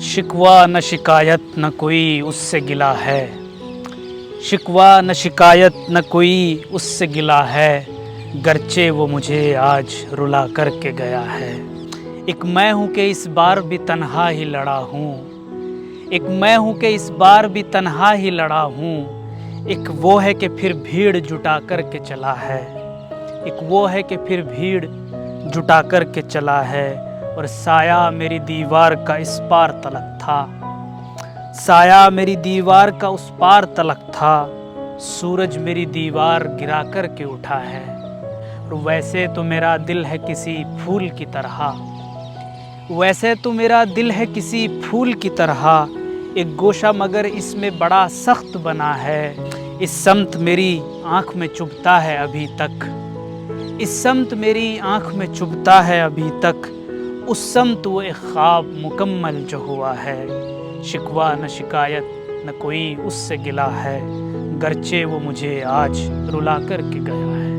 शिकवा न शिकायत न कोई उससे गिला है, शिकवा न शिकायत न कोई उससे गिला है, गरचे वो मुझे आज रुला करके गया है। एक मैं हूँ कि इस बार भी तन्हा ही लड़ा हूँ, एक मैं हूँ कि इस बार भी तन्हा ही लड़ा हूँ। एक वो है कि फिर भीड़ जुटा करके चला है, एक वो है कि फिर भीड़ जुटा करके चला है। और साया मेरी दीवार का इस पार तलक था, साया मेरी दीवार का उस पार तलक था, सूरज मेरी दीवार गिरा कर के उठा है। और वैसे तो मेरा दिल है किसी फूल की तरह, वैसे तो मेरा दिल है किसी फूल की तरह, एक गोशा मगर इसमें बड़ा सख्त बना है। इस समत मेरी आँख में चुभता है अभी तक, इस समत मेरी आँख में चुभता है अभी तक, उस समत वो एक ख्वाब मुकम्मल जो हुआ है। शिकवा न शिकायत न कोई उससे गिला है, गरचे वो मुझे आज रुला कर के गया है।